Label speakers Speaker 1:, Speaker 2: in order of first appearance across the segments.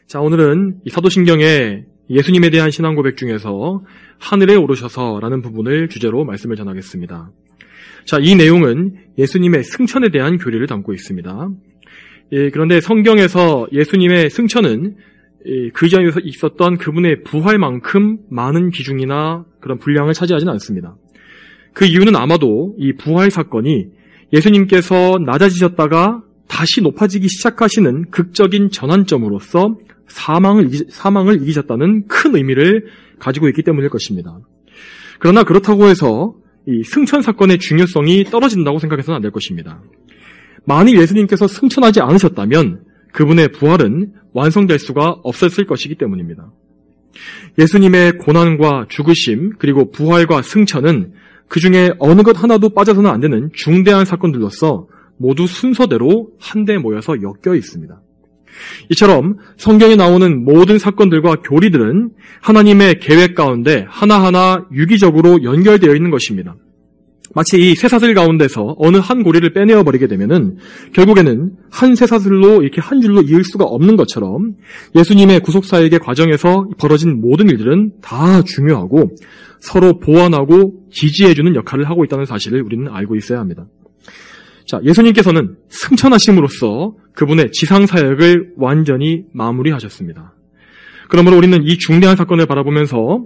Speaker 1: 자, 오늘은 이 사도신경의 예수님에 대한 신앙 고백 중에서 하늘에 오르셔서라는 부분을 주제로 말씀을 전하겠습니다. 자, 이 내용은 예수님의 승천에 대한 교리를 담고 있습니다. 그런데 성경에서 예수님의 승천은 그 전에 있었던 그분의 부활만큼 많은 비중이나 그런 분량을 차지하지는 않습니다. 그 이유는 아마도 이 부활 사건이 예수님께서 낮아지셨다가 다시 높아지기 시작하시는 극적인 전환점으로서 사망을 이기셨다는 큰 의미를 가지고 있기 때문일 것입니다. 그러나 그렇다고 해서 이 승천 사건의 중요성이 떨어진다고 생각해서는 안 될 것입니다. 만일 예수님께서 승천하지 않으셨다면 그분의 부활은 완성될 수가 없었을 것이기 때문입니다. 예수님의 고난과 죽으심 그리고 부활과 승천은 그 중에 어느 것 하나도 빠져서는 안 되는 중대한 사건들로서 모두 순서대로 한데 모여서 엮여 있습니다. 이처럼 성경에 나오는 모든 사건들과 교리들은 하나님의 계획 가운데 하나하나 유기적으로 연결되어 있는 것입니다. 마치 이 쇠사슬 가운데서 어느 한 고리를 빼내어 버리게 되면은 결국에는 한 쇠사슬로 이렇게 한 줄로 이을 수가 없는 것처럼 예수님의 구속사역의 과정에서 벌어진 모든 일들은 다 중요하고 서로 보완하고 지지해주는 역할을 하고 있다는 사실을 우리는 알고 있어야 합니다. 자, 예수님께서는 승천하심으로써 그분의 지상 사역을 완전히 마무리하셨습니다. 그러므로 우리는 이 중대한 사건을 바라보면서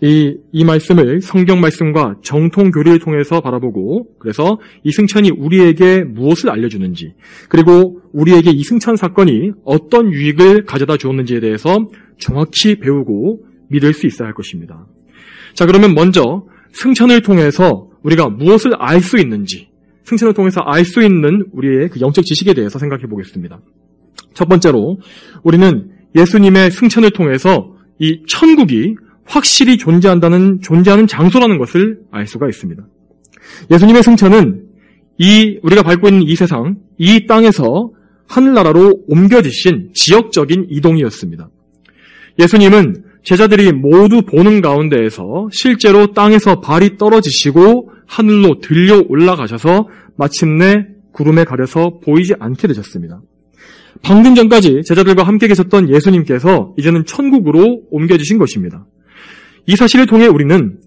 Speaker 1: 이 말씀을 성경 말씀과 정통 교리를 통해서 바라보고 그래서 이 승천이 우리에게 무엇을 알려주는지 그리고 우리에게 이 승천 사건이 어떤 유익을 가져다 주었는지에 대해서 정확히 배우고 믿을 수 있어야 할 것입니다. 자, 그러면 먼저 승천을 통해서 우리가 무엇을 알 수 있는지 승천을 통해서 알 수 있는 우리의 그 영적 지식에 대해서 생각해 보겠습니다. 첫 번째로 우리는 예수님의 승천을 통해서 이 천국이 확실히 존재하는 장소라는 것을 알 수가 있습니다. 예수님의 승천은 우리가 밟고 있는 이 세상, 이 땅에서 하늘나라로 옮겨지신 지역적인 이동이었습니다. 예수님은 제자들이 모두 보는 가운데에서 실제로 땅에서 발이 떨어지시고 하늘로 들려 올라가셔서 마침내 구름에 가려서 보이지 않게 되셨습니다. 방금 전까지 제자들과 함께 계셨던 예수님께서 이제는 천국으로 옮겨지신 것입니다. 이 사실을 통해 우리는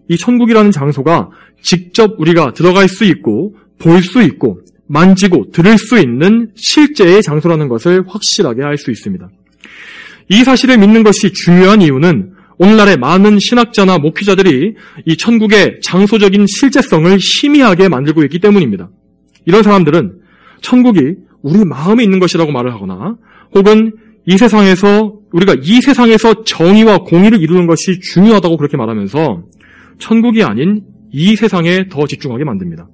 Speaker 1: 이 천국이라는 장소가 직접 우리가 들어갈 수 있고 볼 수 있고 만지고 들을 수 있는 실제의 장소라는 것을 확실하게 알 수 있습니다. 이 사실을 믿는 것이 중요한 이유는 오늘날의 많은 신학자나 목회자들이 이 천국의 장소적인 실제성을 희미하게 만들고 있기 때문입니다. 이런 사람들은 천국이 우리 마음에 있는 것이라고 말을 하거나 혹은 우리가 이 세상에서 정의와 공의를 이루는 것이 중요하다고 그렇게 말하면서 천국이 아닌 이 세상에 더 집중하게 만듭니다.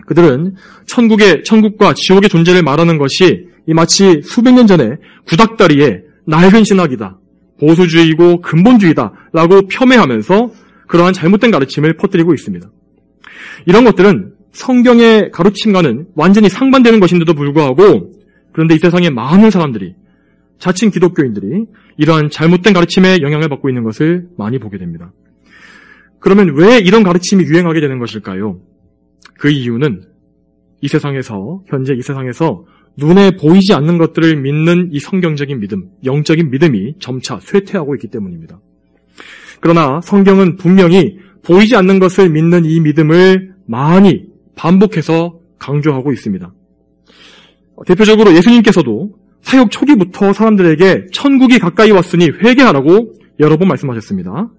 Speaker 1: 그들은 천국과 지옥의 존재를 말하는 것이 마치 수백 년 전에 구닥다리에 낡은 신학이다, 보수주의고 근본주의다라고 폄훼하면서 그러한 잘못된 가르침을 퍼뜨리고 있습니다. 이런 것들은 성경의 가르침과는 완전히 상반되는 것인데도 불구하고 그런데 이 세상의 많은 사람들이 자칭 기독교인들이 이러한 잘못된 가르침에 영향을 받고 있는 것을 많이 보게 됩니다. 그러면 왜 이런 가르침이 유행하게 되는 것일까요? 그 이유는 현재 이 세상에서 눈에 보이지 않는 것들을 믿는 이 성경적인 믿음, 영적인 믿음이 점차 쇠퇴하고 있기 때문입니다. 그러나 성경은 분명히 보이지 않는 것을 믿는 이 믿음을 많이 반복해서 강조하고 있습니다. 대표적으로 예수님께서도 사역 초기부터 사람들에게 천국이 가까이 왔으니 회개하라고 여러 번 말씀하셨습니다.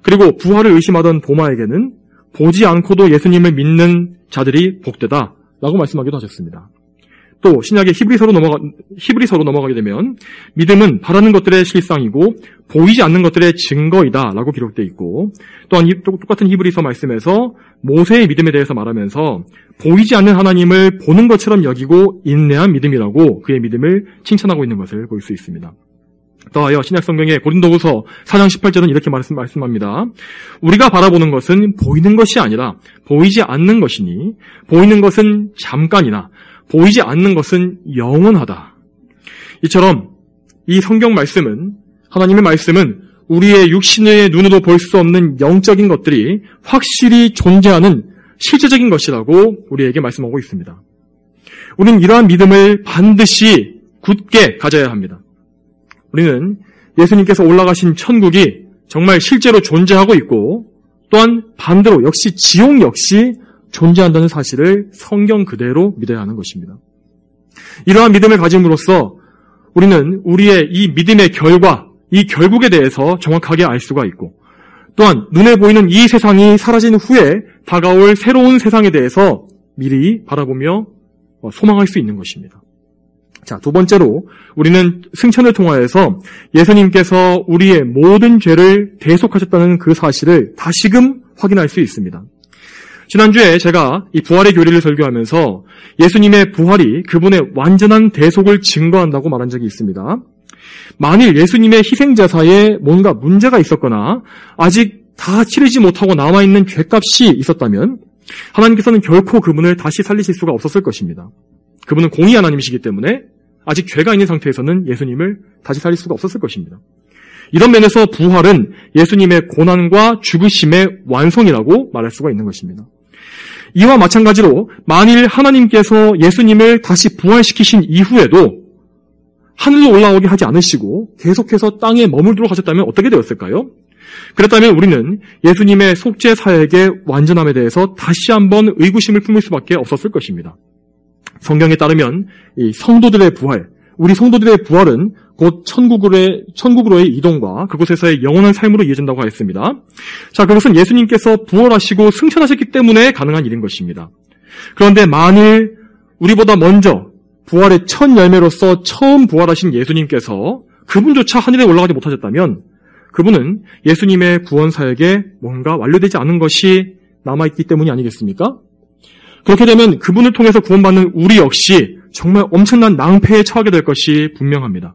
Speaker 1: 그리고 부활을 의심하던 도마에게는 보지 않고도 예수님을 믿는 자들이 복되다라고 말씀하기도 하셨습니다. 또 신약의 히브리서로 넘어가게 되면 믿음은 바라는 것들의 실상이고 보이지 않는 것들의 증거이다라고 기록되어 있고 또한 똑같은 히브리서 말씀에서 모세의 믿음에 대해서 말하면서 보이지 않는 하나님을 보는 것처럼 여기고 인내한 믿음이라고 그의 믿음을 칭찬하고 있는 것을 볼 수 있습니다. 더하여 신약성경의 고린도후서 4장 18절은 이렇게 말씀합니다. 우리가 바라보는 것은 보이는 것이 아니라 보이지 않는 것이니 보이는 것은 잠깐이나 보이지 않는 것은 영원하다. 이처럼 이 성경 말씀은 하나님의 말씀은 우리의 육신의 눈으로 볼 수 없는 영적인 것들이 확실히 존재하는 실제적인 것이라고 우리에게 말씀하고 있습니다. 우리는 이러한 믿음을 반드시 굳게 가져야 합니다. 우리는 예수님께서 올라가신 천국이 정말 실제로 존재하고 있고 또한 반대로 역시 지옥 역시 존재한다는 사실을 성경 그대로 믿어야 하는 것입니다. 이러한 믿음을 가짐으로써 우리는 우리의 이 믿음의 결과, 이 결국에 대해서 정확하게 알 수가 있고 또한 눈에 보이는 이 세상이 사라진 후에 다가올 새로운 세상에 대해서 미리 바라보며 소망할 수 있는 것입니다. 자, 두 번째로 우리는 승천을 통하여서 예수님께서 우리의 모든 죄를 대속하셨다는 그 사실을 다시금 확인할 수 있습니다. 지난주에 제가 이 부활의 교리를 설교하면서 예수님의 부활이 그분의 완전한 대속을 증거한다고 말한 적이 있습니다. 만일 예수님의 희생제사에 뭔가 문제가 있었거나 아직 다 치르지 못하고 남아있는 죄값이 있었다면 하나님께서는 결코 그분을 다시 살리실 수가 없었을 것입니다. 그분은 공의 하나님이시기 때문에 아직 죄가 있는 상태에서는 예수님을 다시 살릴 수가 없었을 것입니다. 이런 면에서 부활은 예수님의 고난과 죽으심의 완성이라고 말할 수가 있는 것입니다. 이와 마찬가지로 만일 하나님께서 예수님을 다시 부활시키신 이후에도 하늘로 올라오게 하지 않으시고 계속해서 땅에 머물도록 하셨다면 어떻게 되었을까요? 그렇다면 우리는 예수님의 속죄 사역의 완전함에 대해서 다시 한번 의구심을 품을 수밖에 없었을 것입니다. 성경에 따르면 이 성도들의 부활, 우리 성도들의 부활은 곧 천국으로의 이동과 그곳에서의 영원한 삶으로 이어진다고 하였습니다. 자, 그것은 예수님께서 부활하시고 승천하셨기 때문에 가능한 일인 것입니다. 그런데 만일 우리보다 먼저 부활의 첫 열매로서 처음 부활하신 예수님께서 그분조차 하늘에 올라가지 못하셨다면 그분은 예수님의 구원 사역에 뭔가 완료되지 않은 것이 남아있기 때문이 아니겠습니까? 그렇게 되면 그분을 통해서 구원받는 우리 역시 정말 엄청난 낭패에 처하게 될 것이 분명합니다.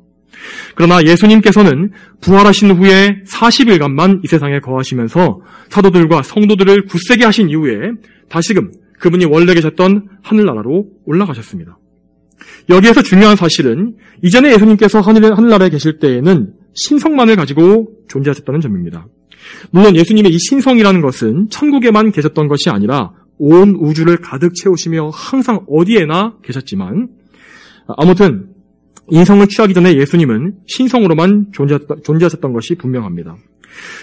Speaker 1: 그러나 예수님께서는 부활하신 후에 40일간만 이 세상에 거하시면서 사도들과 성도들을 굳세게 하신 이후에 다시금 그분이 원래 계셨던 하늘나라로 올라가셨습니다. 여기에서 중요한 사실은 이전에 예수님께서 하늘나라에 계실 때에는 신성만을 가지고 존재하셨다는 점입니다. 물론 예수님의 이 신성이라는 것은 천국에만 계셨던 것이 아니라 온 우주를 가득 채우시며 항상 어디에나 계셨지만 아무튼 인성을 취하기 전에 예수님은 신성으로만 존재하셨던 것이 분명합니다.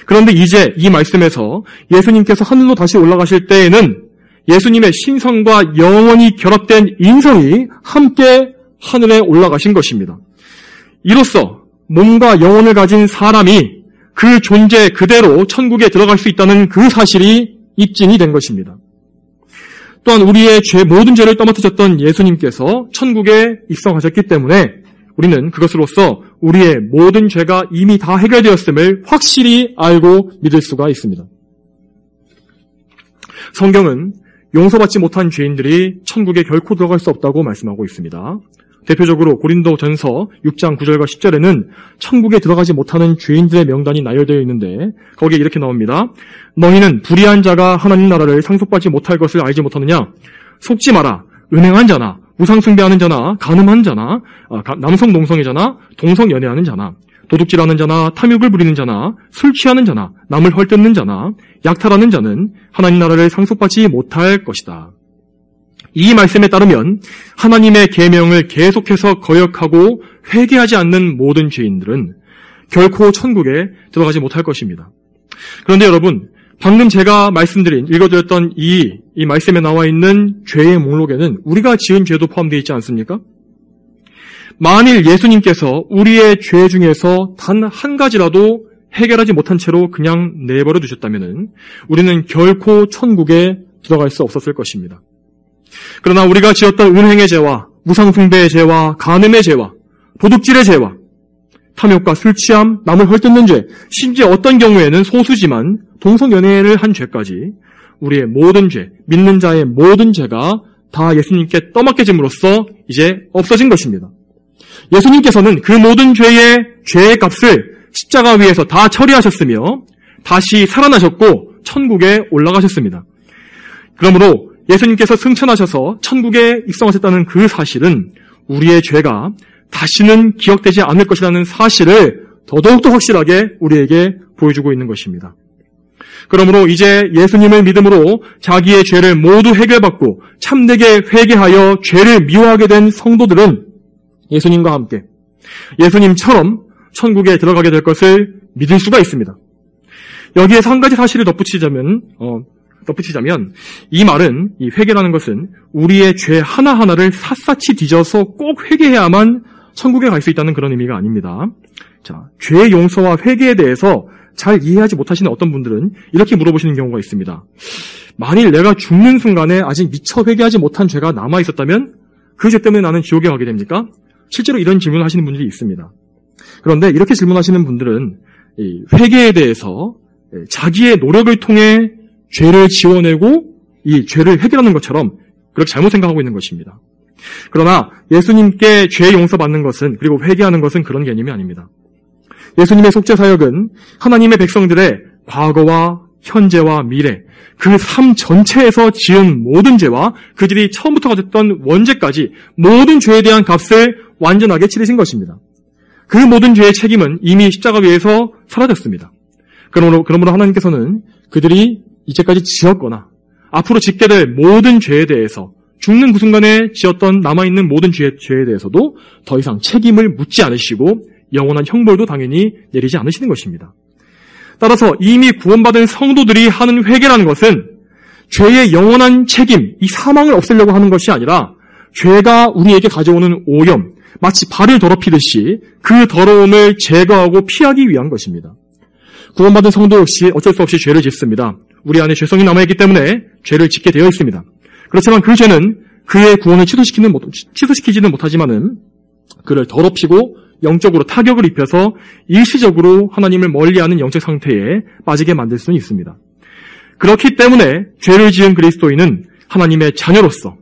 Speaker 1: 그런데 이제 이 말씀에서 예수님께서 하늘로 다시 올라가실 때에는 예수님의 신성과 영원히 결합된 인성이 함께 하늘에 올라가신 것입니다. 이로써 몸과 영혼을 가진 사람이 그 존재 그대로 천국에 들어갈 수 있다는 그 사실이 입증이 된 것입니다. 또한 우리의 모든 죄를 떠맡으셨던 예수님께서 천국에 입성하셨기 때문에 우리는 그것으로서 우리의 모든 죄가 이미 다 해결되었음을 확실히 알고 믿을 수가 있습니다. 성경은 용서받지 못한 죄인들이 천국에 결코 들어갈 수 없다고 말씀하고 있습니다. 대표적으로 고린도전서 6장 9절과 10절에는 천국에 들어가지 못하는 죄인들의 명단이 나열되어 있는데 거기에 이렇게 나옵니다. 너희는 불의한 자가 하나님 나라를 상속받지 못할 것을 알지 못하느냐? 속지 마라. 은행한 자나 우상 숭배하는 자나 간음한 자나 남성 동성애자나 동성 연애하는 자나 도둑질하는 자나 탐욕을 부리는 자나 술 취하는 자나 남을 헐뜯는 자나 약탈하는 자는 하나님 나라를 상속받지 못할 것이다. 이 말씀에 따르면 하나님의 계명을 계속해서 거역하고 회개하지 않는 모든 죄인들은 결코 천국에 들어가지 못할 것입니다. 그런데 여러분, 방금 제가 읽어드렸던 이 말씀에 나와 있는 죄의 목록에는 우리가 지은 죄도 포함되어 있지 않습니까? 만일 예수님께서 우리의 죄 중에서 단 한 가지라도 해결하지 못한 채로 그냥 내버려 두셨다면 우리는 결코 천국에 들어갈 수 없었을 것입니다. 그러나 우리가 지었던 은행의 죄와 우상숭배의 죄와 간음의 죄와 도둑질의 죄와 탐욕과 술취함, 남을 헐뜯는 죄, 심지어 어떤 경우에는 소수지만 동성연애를 한 죄까지 우리의 모든 죄, 믿는 자의 모든 죄가 다 예수님께 떠맡겨짐으로써 이제 없어진 것입니다. 예수님께서는 그 모든 죄의 값을 십자가 위에서 다 처리하셨으며 다시 살아나셨고 천국에 올라가셨습니다. 그러므로 예수님께서 승천하셔서 천국에 입성하셨다는 그 사실은 우리의 죄가 다시는 기억되지 않을 것이라는 사실을 더더욱더 확실하게 우리에게 보여주고 있는 것입니다. 그러므로 이제 예수님을 믿음으로 자기의 죄를 모두 해결받고 참되게 회개하여 죄를 미워하게 된 성도들은 예수님과 함께 예수님처럼 천국에 들어가게 될 것을 믿을 수가 있습니다. 여기에서 한 가지 사실을 덧붙이자면 이 말은, 이 회개라는 것은 우리의 죄 하나하나를 샅샅이 뒤져서 꼭 회개해야만 천국에 갈 수 있다는 그런 의미가 아닙니다. 자, 죄의 용서와 회개에 대해서 잘 이해하지 못하시는 어떤 분들은 이렇게 물어보시는 경우가 있습니다. 만일 내가 죽는 순간에 아직 미처 회개하지 못한 죄가 남아 있었다면 그 죄 때문에 나는 지옥에 가게 됩니까? 실제로 이런 질문을 하시는 분들이 있습니다. 그런데 이렇게 질문하시는 분들은 이 회개에 대해서 자기의 노력을 통해 죄를 지워내고 이 죄를 해결하는 것처럼 그렇게 잘못 생각하고 있는 것입니다. 그러나 예수님께 죄 용서받는 것은, 그리고 회개하는 것은 그런 개념이 아닙니다. 예수님의 속죄 사역은 하나님의 백성들의 과거와 현재와 미래, 그 삶 전체에서 지은 모든 죄와 그들이 처음부터 가졌던 원죄까지 모든 죄에 대한 값을 완전하게 치르신 것입니다. 그 모든 죄의 책임은 이미 십자가 위에서 사라졌습니다. 그러므로 하나님께서는 그들이 이제까지 지었거나 앞으로 짓게 될 모든 죄에 대해서, 죽는 그 순간에 지었던 남아있는 모든 죄에 대해서도 더 이상 책임을 묻지 않으시고 영원한 형벌도 당연히 내리지 않으시는 것입니다. 따라서 이미 구원받은 성도들이 하는 회개라는 것은 죄의 영원한 책임, 이 사망을 없애려고 하는 것이 아니라 죄가 우리에게 가져오는 오염, 마치 발을 더럽히듯이 그 더러움을 제거하고 피하기 위한 것입니다. 구원받은 성도 역시 어쩔 수 없이 죄를 짓습니다. 우리 안에 죄성이 남아있기 때문에 죄를 짓게 되어 있습니다. 그렇지만 그 죄는 그의 구원을 취소시키지는 못하지만은 그를 더럽히고 영적으로 타격을 입혀서 일시적으로 하나님을 멀리하는 영적 상태에 빠지게 만들 수는 있습니다. 그렇기 때문에 죄를 지은 그리스도인은 하나님의 자녀로서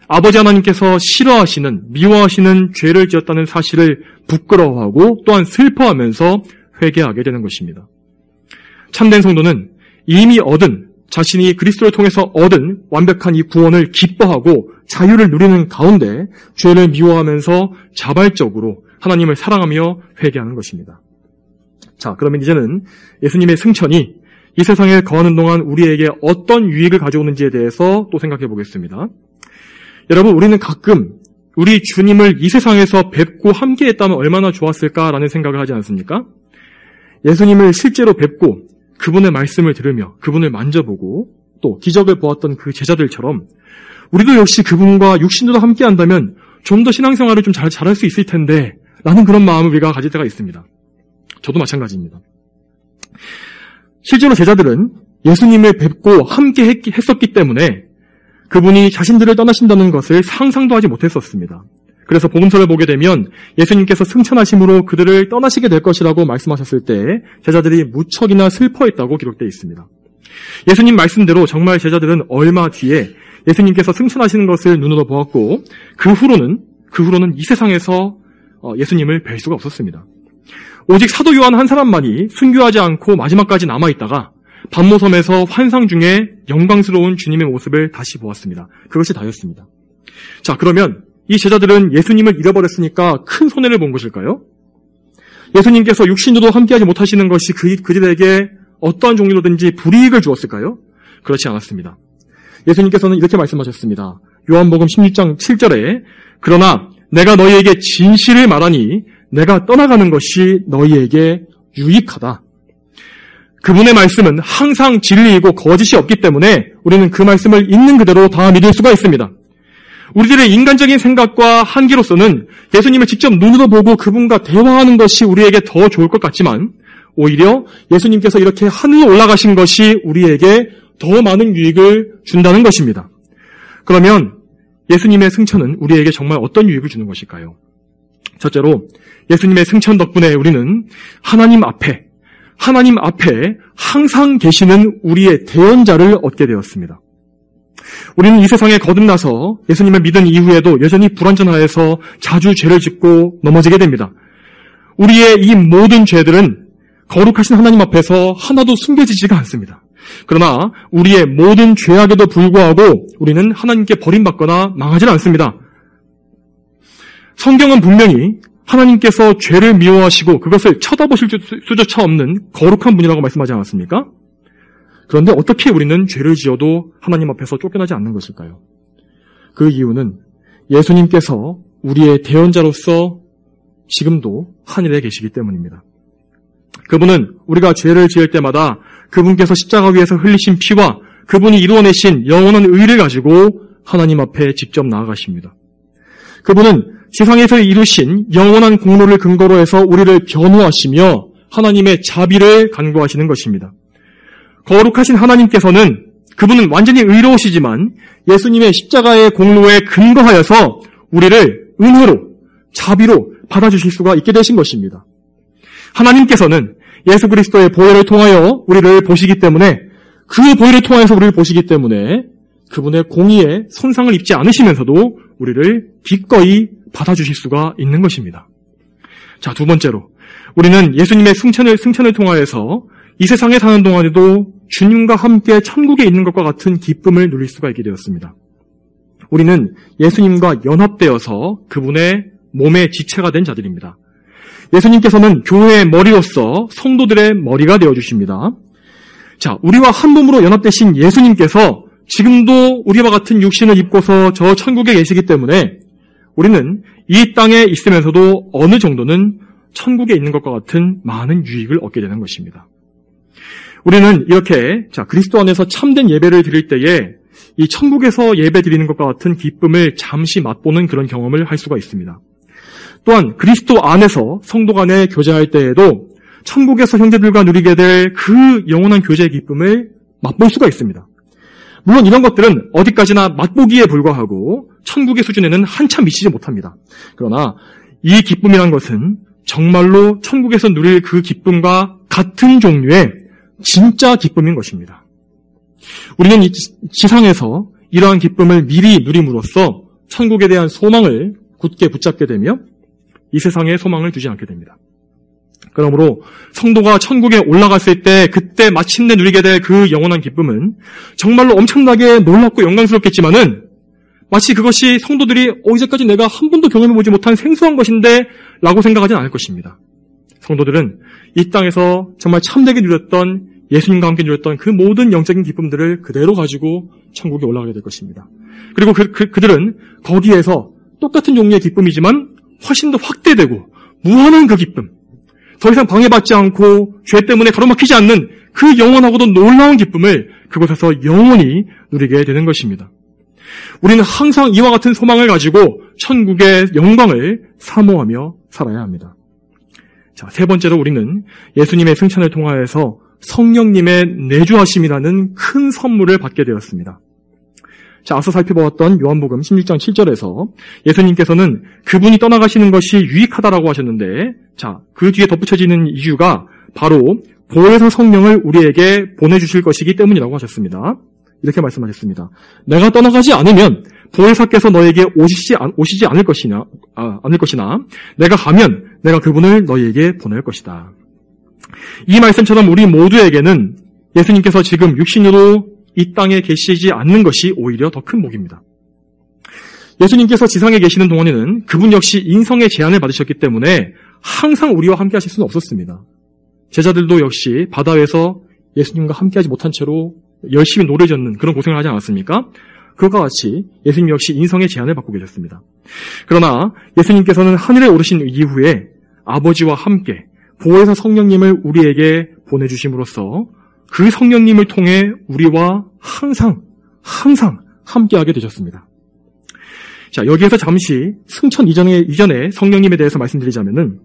Speaker 1: 아버지 하나님께서 싫어하시는, 미워하시는 죄를 지었다는 사실을 부끄러워하고 또한 슬퍼하면서 회개하게 되는 것입니다. 참된 성도는 이미 자신이 그리스도를 통해서 얻은 완벽한 이 구원을 기뻐하고 자유를 누리는 가운데 죄를 미워하면서 자발적으로 하나님을 사랑하며 회개하는 것입니다. 자, 그러면 이제는 예수님의 승천이 이 세상에 거하는 동안 우리에게 어떤 유익을 가져오는지에 대해서 또 생각해 보겠습니다. 여러분, 우리는 가끔 우리 주님을 이 세상에서 뵙고 함께했다면 얼마나 좋았을까라는 생각을 하지 않습니까? 예수님을 실제로 뵙고 그분의 말씀을 들으며 그분을 만져보고 또 기적을 보았던 그 제자들처럼 우리도 역시 그분과 육신으로 함께한다면 좀 더 신앙생활을 좀 잘할 수 있을 텐데 라는 그런 마음을 우리가 가질 때가 있습니다. 저도 마찬가지입니다. 실제로 제자들은 예수님을 뵙고 함께 했었기 때문에 그분이 자신들을 떠나신다는 것을 상상도 하지 못했었습니다. 그래서 복음서를 보게 되면 예수님께서 승천하심으로 그들을 떠나시게 될 것이라고 말씀하셨을 때 제자들이 무척이나 슬퍼했다고 기록되어 있습니다. 예수님 말씀대로 정말 제자들은 얼마 뒤에 예수님께서 승천하시는 것을 눈으로 보았고 그 후로는 이 세상에서 예수님을 뵐 수가 없었습니다. 오직 사도 요한 한 사람만이 순교하지 않고 마지막까지 남아있다가 반모섬에서 환상 중에 영광스러운 주님의 모습을 다시 보았습니다. 그것이 다였습니다. 자, 그러면 이 제자들은 예수님을 잃어버렸으니까 큰 손해를 본 것일까요? 예수님께서 육신으로 함께하지 못하시는 것이 그들에게 어떠한 종류로든지 불이익을 주었을까요? 그렇지 않았습니다. 예수님께서는 이렇게 말씀하셨습니다. 요한복음 16장 7절에 그러나 내가 너희에게 진실을 말하니 내가 떠나가는 것이 너희에게 유익하다. 그분의 말씀은 항상 진리이고 거짓이 없기 때문에 우리는 그 말씀을 있는 그대로 다 믿을 수가 있습니다. 우리들의 인간적인 생각과 한계로서는 예수님을 직접 눈으로 보고 그분과 대화하는 것이 우리에게 더 좋을 것 같지만 오히려 예수님께서 이렇게 하늘로 올라가신 것이 우리에게 더 많은 유익을 준다는 것입니다. 그러면 예수님의 승천은 우리에게 정말 어떤 유익을 주는 것일까요? 첫째로 예수님의 승천 덕분에 우리는 하나님 앞에 항상 계시는 우리의 대언자를 얻게 되었습니다. 우리는 이 세상에 거듭나서 예수님을 믿은 이후에도 여전히 불완전하여서 자주 죄를 짓고 넘어지게 됩니다. 우리의 이 모든 죄들은 거룩하신 하나님 앞에서 하나도 숨겨지지가 않습니다. 그러나 우리의 모든 죄악에도 불구하고 우리는 하나님께 버림받거나 망하지 않습니다. 성경은 분명히 하나님께서 죄를 미워하시고 그것을 쳐다보실 수조차 없는 거룩한 분이라고 말씀하지 않았습니까? 그런데 어떻게 우리는 죄를 지어도 하나님 앞에서 쫓겨나지 않는 것일까요? 그 이유는 예수님께서 우리의 대언자로서 지금도 하늘에 계시기 때문입니다. 그분은 우리가 죄를 지을 때마다 그분께서 십자가 위에서 흘리신 피와 그분이 이루어내신 영원한 의를 가지고 하나님 앞에 직접 나아가십니다. 그분은 세상에서 이루신 영원한 공로를 근거로 해서 우리를 변호하시며 하나님의 자비를 간구하시는 것입니다. 거룩하신 하나님께서는 그분은 완전히 의로우시지만 예수님의 십자가의 공로에 근거하여서 우리를 은혜로, 자비로 받아주실 수가 있게 되신 것입니다. 하나님께서는 예수 그리스도의 보혈을 통하여 우리를 보시기 때문에, 그 보혈을 통하여서 우리를 보시기 때문에 그분의 공의에 손상을 입지 않으시면서도 우리를 기꺼이 받아주실 수가 있는 것입니다. 자, 두 번째로 우리는 예수님의 승천을 통하여서 이 세상에 사는 동안에도 주님과 함께 천국에 있는 것과 같은 기쁨을 누릴 수가 있게 되었습니다. 우리는 예수님과 연합되어서 그분의 몸의 지체가 된 자들입니다. 예수님께서는 교회의 머리로서 성도들의 머리가 되어주십니다. 자, 우리와 한 몸으로 연합되신 예수님께서 지금도 우리와 같은 육신을 입고서 저 천국에 계시기 때문에 우리는 이 땅에 있으면서도 어느 정도는 천국에 있는 것과 같은 많은 유익을 얻게 되는 것입니다. 우리는 이렇게 그리스도 안에서 참된 예배를 드릴 때에 이 천국에서 예배 드리는 것과 같은 기쁨을 잠시 맛보는 그런 경험을 할 수가 있습니다. 또한 그리스도 안에서 성도 간에 교제할 때에도 천국에서 형제들과 누리게 될 그 영원한 교제의 기쁨을 맛볼 수가 있습니다. 물론 이런 것들은 어디까지나 맛보기에 불과하고 천국의 수준에는 한참 미치지 못합니다. 그러나 이 기쁨이란 것은 정말로 천국에서 누릴 그 기쁨과 같은 종류의 진짜 기쁨인 것입니다. 우리는 이 지상에서 이러한 기쁨을 미리 누림으로써 천국에 대한 소망을 굳게 붙잡게 되며 이 세상에 소망을 두지 않게 됩니다. 그러므로 성도가 천국에 올라갔을 때 그때 마침내 누리게 될 그 영원한 기쁨은 정말로 엄청나게 놀랍고 영광스럽겠지만은 마치 그것이 성도들이 이제까지 내가 한 번도 경험해보지 못한 생소한 것인데 라고 생각하지는 않을 것입니다. 성도들은 이 땅에서 정말 참되게 누렸던, 예수님과 함께 누렸던 그 모든 영적인 기쁨들을 그대로 가지고 천국에 올라가게 될 것입니다. 그리고 그들은 거기에서 똑같은 종류의 기쁨이지만 훨씬 더 확대되고 무한한 그 기쁨, 더 이상 방해받지 않고 죄 때문에 가로막히지 않는 그 영원하고도 놀라운 기쁨을 그곳에서 영원히 누리게 되는 것입니다. 우리는 항상 이와 같은 소망을 가지고 천국의 영광을 사모하며 살아야 합니다. 자, 세 번째로 우리는 예수님의 승천을 통하여서 성령님의 내주하심이라는 큰 선물을 받게 되었습니다. 자, 앞서 살펴보았던 요한복음 16장 7절에서 예수님께서는 그분이 떠나가시는 것이 유익하다라고 하셨는데, 자, 그 뒤에 덧붙여지는 이유가 바로 보혜사 성령을 우리에게 보내주실 것이기 때문이라고 하셨습니다. 이렇게 말씀하셨습니다. 내가 떠나가지 않으면 보혜사께서 너에게 오시지 않을 것이나 내가 가면 내가 그분을 너희에게 보낼 것이다. 이 말씀처럼 우리 모두에게는 예수님께서 지금 육신으로 이 땅에 계시지 않는 것이 오히려 더 큰 복입니다. 예수님께서 지상에 계시는 동안에는 그분 역시 인성의 제한을 받으셨기 때문에 항상 우리와 함께 하실 수는 없었습니다. 제자들도 역시 바다 위에서 예수님과 함께하지 못한 채로 열심히 노래 젓는 그런 고생을 하지 않았습니까? 그것과 같이 예수님 역시 인성의 제한을 받고 계셨습니다. 그러나 예수님께서는 하늘에 오르신 이후에 아버지와 함께 보혜사 성령님을 우리에게 보내주심으로써 그 성령님을 통해 우리와 항상 함께하게 되셨습니다. 자, 여기에서 잠시 승천 이전에 성령님에 대해서 말씀드리자면은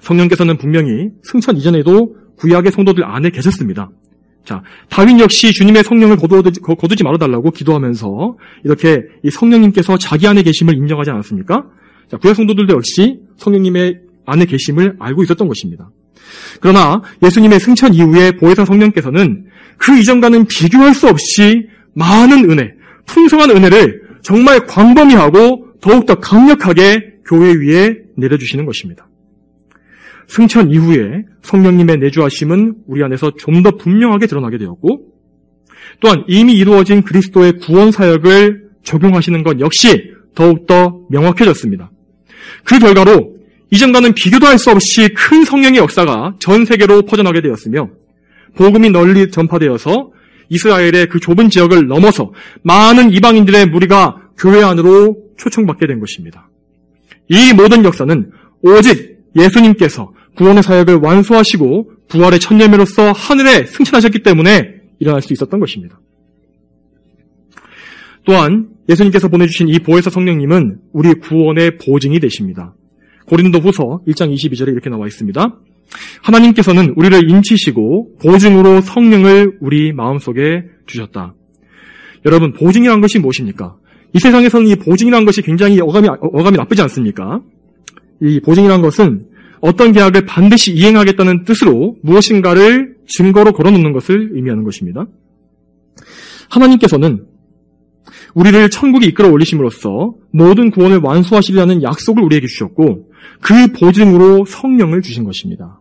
Speaker 1: 성령께서는 분명히 승천 이전에도 구약의 성도들 안에 계셨습니다. 자, 다윈 역시 주님의 성령을 거두지 말아달라고 기도하면서 이렇게 이 성령님께서 자기 안에 계심을 인정하지 않았습니까? 자, 구약 성도들도 역시 성령님의 안에 계심을 알고 있었던 것입니다. 그러나 예수님의 승천 이후에 보혜사 성령께서는 그 이전과는 비교할 수 없이 많은 은혜, 풍성한 은혜를 정말 광범위하고 더욱더 강력하게 교회 위에 내려주시는 것입니다. 승천 이후에 성령님의 내주하심은 우리 안에서 좀 더 분명하게 드러나게 되었고, 또한 이미 이루어진 그리스도의 구원 사역을 적용하시는 것 역시 더욱더 명확해졌습니다. 그 결과로 이전과는 비교도 할 수 없이 큰 성령의 역사가 전 세계로 퍼져나게 되었으며 복음이 널리 전파되어서 이스라엘의 그 좁은 지역을 넘어서 많은 이방인들의 무리가 교회 안으로 초청받게 된 것입니다. 이 모든 역사는 오직 예수님께서 구원의 사역을 완수하시고 부활의 첫 열매로서 하늘에 승천하셨기 때문에 일어날 수 있었던 것입니다. 또한 예수님께서 보내주신 이 보혜사 성령님은 우리 구원의 보증이 되십니다. 고린도후서 1장 22절에 이렇게 나와 있습니다. 하나님께서는 우리를 인치시고 보증으로 성령을 우리 마음속에 주셨다. 여러분, 보증이란 것이 무엇입니까? 이 세상에서는 이 보증이란 것이 굉장히 어감이 나쁘지 않습니까? 이 보증이란 것은 어떤 계약을 반드시 이행하겠다는 뜻으로 무엇인가를 증거로 걸어놓는 것을 의미하는 것입니다. 하나님께서는 우리를 천국에 이끌어 올리심으로써 모든 구원을 완수하시리라는 약속을 우리에게 주셨고 그 보증으로 성령을 주신 것입니다.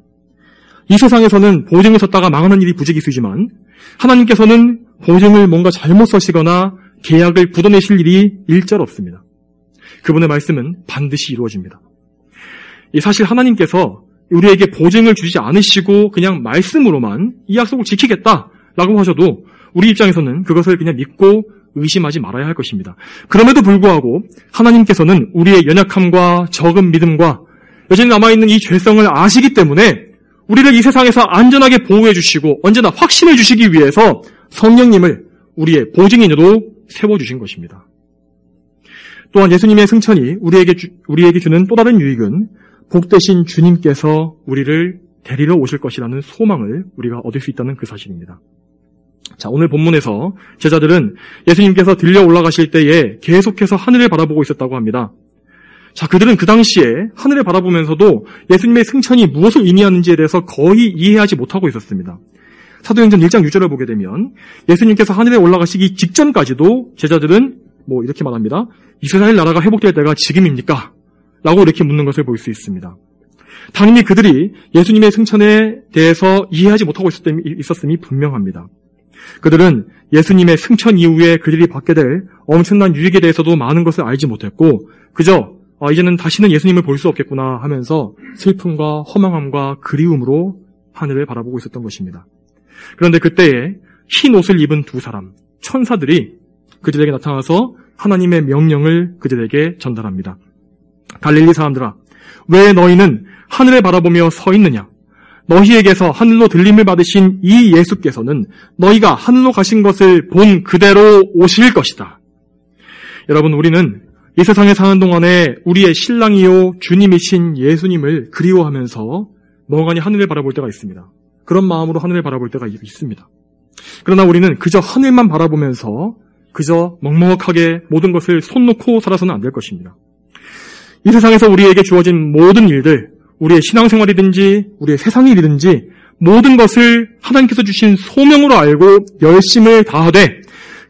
Speaker 1: 이 세상에서는 보증을 썼다가 망하는 일이 부지기수지만 하나님께서는 보증을 뭔가 잘못 쓰시거나 계약을 굳어내실 일이 일절 없습니다. 그분의 말씀은 반드시 이루어집니다. 사실 하나님께서 우리에게 보증을 주지 않으시고 그냥 말씀으로만 이 약속을 지키겠다라고 하셔도 우리 입장에서는 그것을 그냥 믿고 의심하지 말아야 할 것입니다. 그럼에도 불구하고 하나님께서는 우리의 연약함과 적은 믿음과 여전히 남아있는 이 죄성을 아시기 때문에 우리를 이 세상에서 안전하게 보호해 주시고 언제나 확신해 주시기 위해서 성령님을 우리의 보증인으로 세워주신 것입니다. 또한 예수님의 승천이 우리에게 주는 또 다른 유익은 복되신 주님께서 우리를 데리러 오실 것이라는 소망을 우리가 얻을 수 있다는 그 사실입니다. 자, 오늘 본문에서 제자들은 예수님께서 들려 올라가실 때에 계속해서 하늘을 바라보고 있었다고 합니다. 자, 그들은 그 당시에 하늘을 바라보면서도 예수님의 승천이 무엇을 의미하는지에 대해서 거의 이해하지 못하고 있었습니다. 사도행전 1장 6절을 보게 되면 예수님께서 하늘에 올라가시기 직전까지도 제자들은 이렇게 말합니다. 이스라엘 나라가 회복될 때가 지금입니까? 라고 이렇게 묻는 것을 볼 수 있습니다. 당연히 그들이 예수님의 승천에 대해서 이해하지 못하고 있었음이 분명합니다. 그들은 예수님의 승천 이후에 그들이 받게 될 엄청난 유익에 대해서도 많은 것을 알지 못했고 그저 이제는 다시는 예수님을 볼 수 없겠구나 하면서 슬픔과 허망함과 그리움으로 하늘을 바라보고 있었던 것입니다. 그런데 그때에 흰 옷을 입은 두 사람, 천사들이 그들에게 나타나서 하나님의 명령을 그들에게 전달합니다. 갈릴리 사람들아, 왜 너희는 하늘을 바라보며 서 있느냐? 너희에게서 하늘로 들림을 받으신 이 예수께서는 너희가 하늘로 가신 것을 본 그대로 오실 것이다. 여러분, 우리는 이 세상에 사는 동안에 우리의 신랑이요 주님이신 예수님을 그리워하면서 멍하니 하늘을 바라볼 때가 있습니다. 그런 마음으로 하늘을 바라볼 때가 있습니다. 그러나 우리는 그저 하늘만 바라보면서 그저 먹먹하게 모든 것을 손 놓고 살아서는 안 될 것입니다. 이 세상에서 우리에게 주어진 모든 일들, 우리의 신앙생활이든지 우리의 세상 일이든지 모든 것을 하나님께서 주신 소명으로 알고 열심을 다하되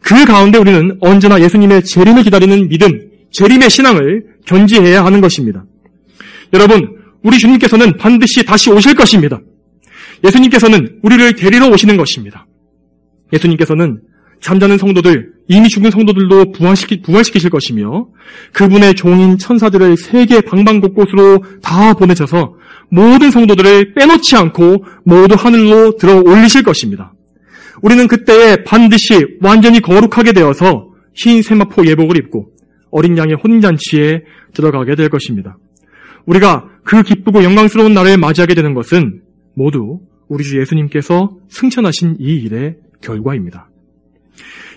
Speaker 1: 그 가운데 우리는 언제나 예수님의 재림을 기다리는 믿음, 재림의 신앙을 견지해야 하는 것입니다. 여러분, 우리 주님께서는 반드시 다시 오실 것입니다. 예수님께서는 우리를 데리러 오시는 것입니다. 예수님께서는 잠자는 성도들, 이미 죽은 성도들도 부활시키실 것이며 그분의 종인 천사들을 세계 방방곳곳으로 다 보내셔서 모든 성도들을 빼놓지 않고 모두 하늘로 들어 올리실 것입니다. 우리는 그때에 반드시 완전히 거룩하게 되어서 흰 세마포 예복을 입고 어린 양의 혼인잔치에 들어가게 될 것입니다. 우리가 그 기쁘고 영광스러운 날을 맞이하게 되는 것은 모두 우리 주 예수님께서 승천하신 이 일의 결과입니다.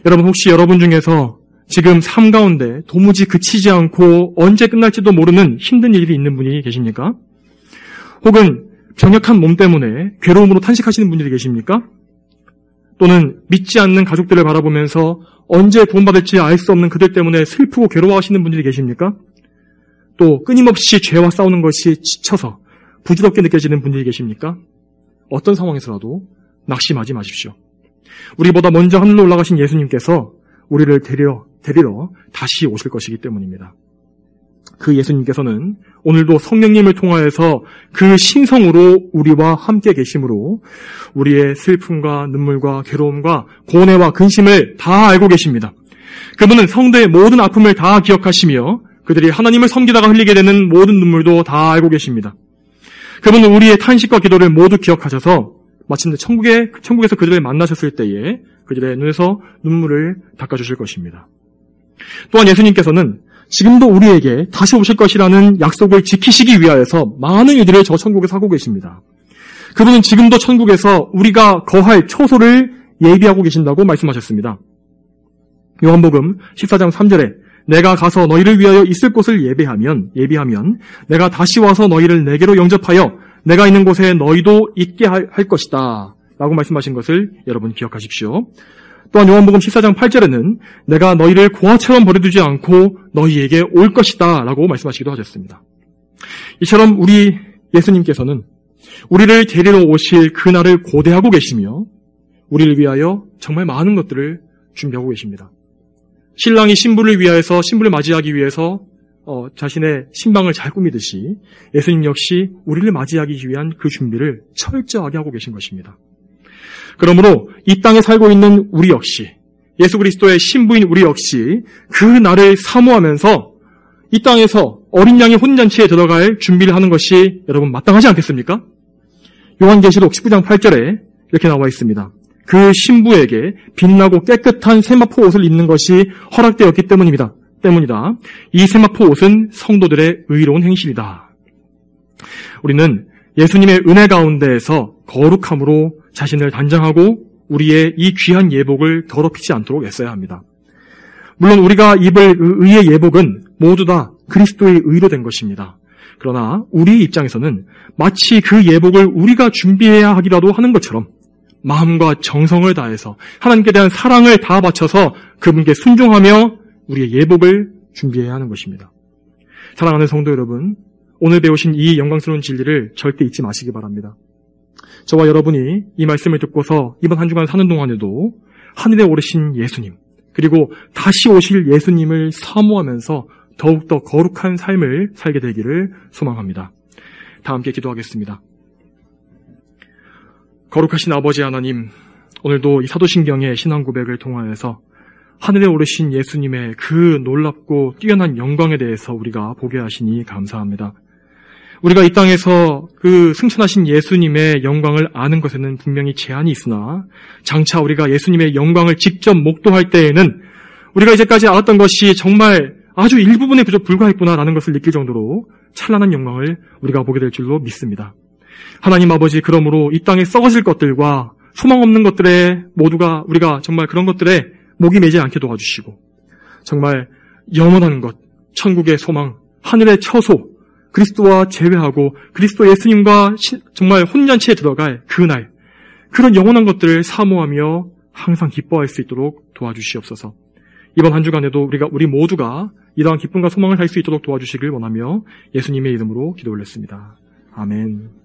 Speaker 1: 여러분, 혹시 여러분 중에서 지금 삶 가운데 도무지 그치지 않고 언제 끝날지도 모르는 힘든 일이 있는 분이 계십니까? 혹은 병약한 몸 때문에 괴로움으로 탄식하시는 분들이 계십니까? 또는 믿지 않는 가족들을 바라보면서 언제 구원받을지 알 수 없는 그들 때문에 슬프고 괴로워하시는 분들이 계십니까? 또 끊임없이 죄와 싸우는 것이 지쳐서 부질없게 느껴지는 분들이 계십니까? 어떤 상황에서라도 낙심하지 마십시오. 우리보다 먼저 하늘로 올라가신 예수님께서 우리를 데리러 다시 오실 것이기 때문입니다. 그 예수님께서는 오늘도 성령님을 통하여서 그 신성으로 우리와 함께 계심으로 우리의 슬픔과 눈물과 괴로움과 고뇌와 근심을 다 알고 계십니다. 그분은 성도의 모든 아픔을 다 기억하시며 그들이 하나님을 섬기다가 흘리게 되는 모든 눈물도 다 알고 계십니다. 그분은 우리의 탄식과 기도를 모두 기억하셔서 마침내 천국에서 그들을 만나셨을 때에 그들의 눈에서 눈물을 닦아주실 것입니다. 또한 예수님께서는 지금도 우리에게 다시 오실 것이라는 약속을 지키시기 위하여서 많은 일들을 저 천국에서 하고 계십니다. 그분은 지금도 천국에서 우리가 거할 처소를 예비하고 계신다고 말씀하셨습니다. 요한복음 14장 3절에 내가 가서 너희를 위하여 있을 곳을 예비하면 내가 다시 와서 너희를 내게로 영접하여 내가 있는 곳에 너희도 있게 할 것이다 라고 말씀하신 것을 여러분 기억하십시오. 또한 요한복음 14장 8절에는 내가 너희를 고아처럼 버려두지 않고 너희에게 올 것이다 라고 말씀하시기도 하셨습니다. 이처럼 우리 예수님께서는 우리를 데리러 오실 그날을 고대하고 계시며 우리를 위하여 정말 많은 것들을 준비하고 계십니다. 신랑이 신부를 위하여서 신부를 맞이하기 위해서 자신의 신방을 잘 꾸미듯이 예수님 역시 우리를 맞이하기 위한 그 준비를 철저하게 하고 계신 것입니다. 그러므로 이 땅에 살고 있는 우리 역시 예수 그리스도의 신부인 우리 역시 그 날을 사모하면서 이 땅에서 어린 양의 혼잔치에 들어갈 준비를 하는 것이 여러분 마땅하지 않겠습니까? 요한계시록 19장 8절에 이렇게 나와 있습니다. 그 신부에게 빛나고 깨끗한 세마포 옷을 입는 것이 허락되었기 때문이다. 이 세마포 옷은 성도들의 의로운 행실이다. 우리는 예수님의 은혜 가운데에서 거룩함으로 자신을 단장하고 우리의 이 귀한 예복을 더럽히지 않도록 애써야 합니다. 물론 우리가 입을 의의 예복은 모두 다 그리스도의 의로 된 것입니다. 그러나 우리 입장에서는 마치 그 예복을 우리가 준비해야 하기라도 하는 것처럼 마음과 정성을 다해서 하나님께 대한 사랑을 다 바쳐서 그분께 순종하며 우리의 예복을 준비해야 하는 것입니다. 사랑하는 성도 여러분, 오늘 배우신 이 영광스러운 진리를 절대 잊지 마시기 바랍니다. 저와 여러분이 이 말씀을 듣고서 이번 한 주간 사는 동안에도 하늘에 오르신 예수님, 그리고 다시 오실 예수님을 사모하면서 더욱더 거룩한 삶을 살게 되기를 소망합니다. 다 함께 기도하겠습니다. 거룩하신 아버지 하나님, 오늘도 이 사도신경의 신앙 고백을 통하여서 하늘에 오르신 예수님의 그 놀랍고 뛰어난 영광에 대해서 우리가 보게 하시니 감사합니다. 우리가 이 땅에서 그 승천하신 예수님의 영광을 아는 것에는 분명히 제한이 있으나 장차 우리가 예수님의 영광을 직접 목도할 때에는 우리가 이제까지 알았던 것이 정말 아주 일부분에 그저 불과했구나라는 것을 느낄 정도로 찬란한 영광을 우리가 보게 될 줄로 믿습니다. 하나님 아버지, 그러므로 이 땅에 썩어질 것들과 소망 없는 것들에 모두가 우리가 정말 그런 것들에 목이 매지 않게 도와주시고 정말 영원한 것, 천국의 소망, 하늘의 처소, 그리스도와 재회하고 그리스도 예수님과 정말 혼잔치에 들어갈 그날, 그런 영원한 것들을 사모하며 항상 기뻐할 수 있도록 도와주시옵소서. 이번 한 주간에도 우리 모두가 이러한 기쁨과 소망을 할 수 있도록 도와주시길 원하며 예수님의 이름으로 기도 올렸습니다. 아멘.